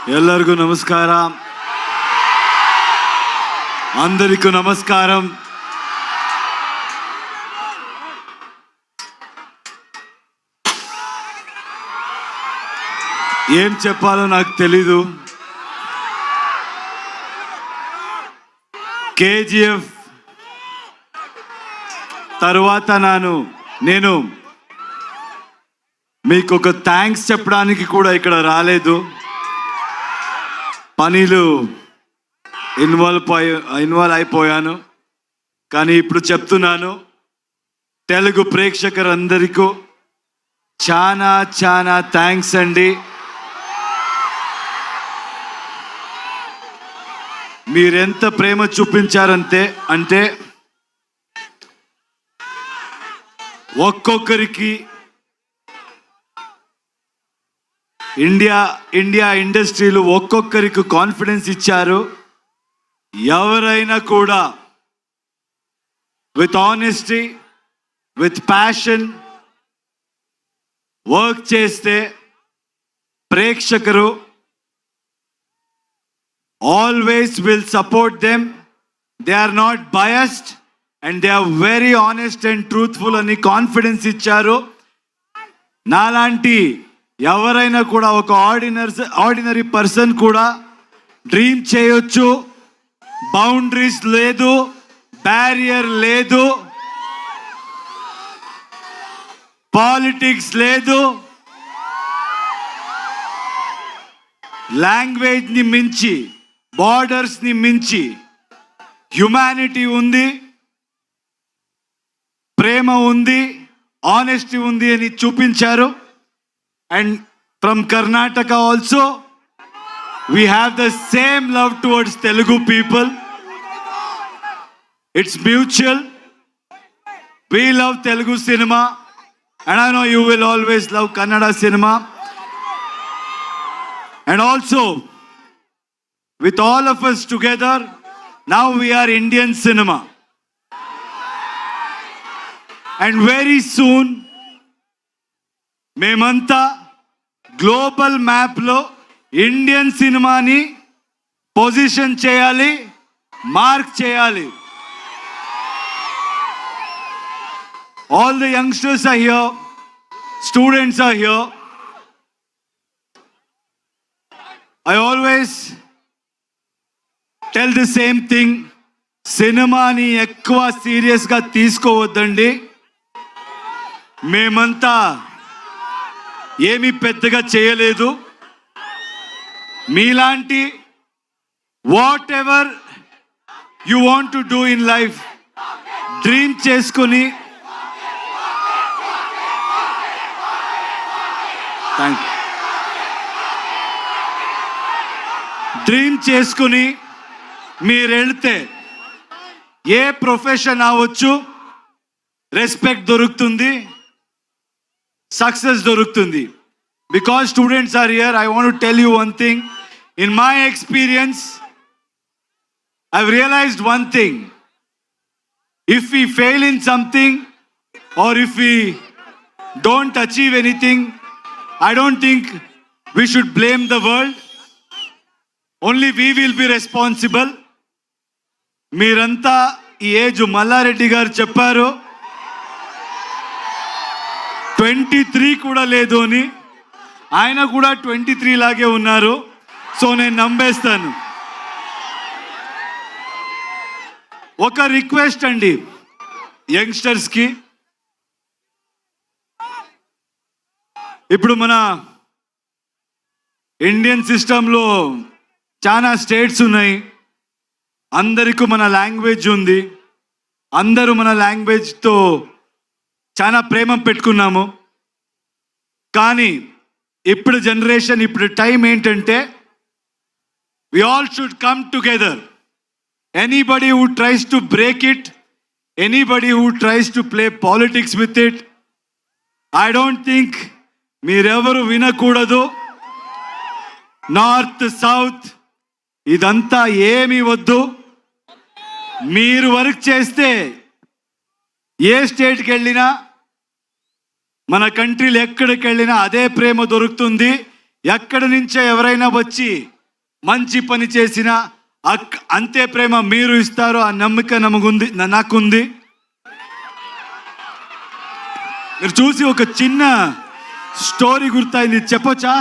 ಎಲ್ಲರಿಗೂ ನಮಸ್ಕಾರ. అందరికీ నమస్కారం. ఏం చెప్పాలో నాకు తెలీదు. కేజీఎఫ్ తర్వాత నేను మీకు ఒక థ్యాంక్స్ చెప్పడానికి కూడా ఇక్కడ రాలేదు. పనిలో ఇన్వాల్వ్ అయిపోయాను. కానీ ఇప్పుడు చెప్తున్నాను, తెలుగు ప్రేక్షకులందరికీ చాలా చాలా థ్యాంక్స్ అండి. మీరెంత ప్రేమ చూపించారంటే ఒక్కొక్కరికి ఇండియా ఇండస్ట్రీలో ఒక్కొక్కరికి కాన్ఫిడెన్స్ ఇచ్చారు. ఎవరైనా కూడా with honesty, with passion work చేస్తే ప్రేక్షకులు always will support them. They are not biased and they are very honest and truthful అని కాన్ఫిడెన్స్ ఇచ్చారు. నాలాంటి ఎవరైనా కూడా ఒక ఆర్డినరీ పర్సన్ కూడా డ్రీమ్ చేయొచ్చు. బౌండరీస్ లేదు, బ్యారియర్ లేదు, పాలిటిక్స్ లేదు, లాంగ్వేజ్ ని మించి, బార్డర్స్ ని మించి హ్యుమానిటీ ఉంది, ప్రేమ ఉంది, ఆనెస్టీ ఉంది అని చూపించారు. And from Karnataka also we have the same love towards Telugu people. It's mutual. We love Telugu cinema and I know you will always love Kannada cinema. And also with all of us together, now we are Indian cinema. And very soon మేమంతా global మ్యాప్లో Indian సినిమాని position చేయాలి, mark చేయాలి. All the youngsters are here, students are here. I always tell the same thing, సినిమాని ఎక్కువ సీరియస్గా తీసుకోవద్దండి. మేమంతా ఏమీ పెద్దగా చేయలేదు. మీలాంటి what ever you want to do in life dream చేసుకొని మీరు వెళ్తే ఏ ప్రొఫెషన్ అవ్వచ్చు, రెస్పెక్ట్ దొరుకుతుంది, సక్సెస్ దొరుకుతుంది. Because students are here, I want to tell you one thing. In my experience, I've realized one thing. If we fail in something or if we don't achieve anything, I don't think we should blame the world. Only we will be responsible. మీరంతా ఈ age Mallareddy గారు చెప్పారు 23 కూడా లేదు అని. ఆయన కూడా 23 లాగే ఉన్నారు. సో నేను నమ్మేస్తాను. ఒక రిక్వెస్ట్ అండి యంగ్స్టర్స్కి, ఇప్పుడు మన ఇండియన్ సిస్టంలో చాలా స్టేట్స్ ఉన్నాయి. అందరికీ మన లాంగ్వేజ్ ఉంది. అందరూ మన లాంగ్వేజ్తో చాలా ప్రేమ పెట్టుకున్నాము. కానీ ఇప్పుడు జనరేషన్, ఇప్పుడు టైం ఏంటంటే we all should come together. Anybody who tries to break it, anybody who tries to play politics with it, I don't think మీరెవరు వినకూడదు. నార్త్ సౌత్ ఇదంతా ఏమీ వద్దు. మీరు వర్క్ చేస్తే ఏ స్టేట్కి వెళ్ళినా, మన కంట్రీలో ఎక్కడికి వెళ్ళినా అదే ప్రేమ దొరుకుతుంది. ఎక్కడి నుంచో ఎవరైనా వచ్చి మంచి పని చేసినా అంతే ప్రేమ మీరు ఇస్తారు. ఆ నమ్మకం నమగుంది, నాకుంది. మీరు చూసి ఒక చిన్న స్టోరీ గుర్తయింది, చెప్పొచ్చా?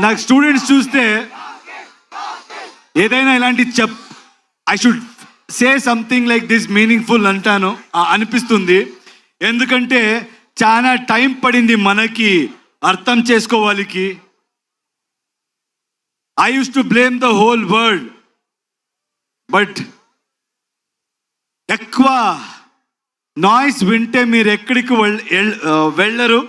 నాకు స్టూడెంట్స్ చూస్తే ఏదైనా ఇలాంటి I should say something like this meaningful అంటాను అనిపిస్తుంది. ఎందుకంటే చాలా టైం పడింది మనకి అర్థం చేసుకోవాలికి. I use to blame the whole world, but ఎక్కువ నాయిస్ వింటే మీరు ఎక్కడికి వెళ్ళరు.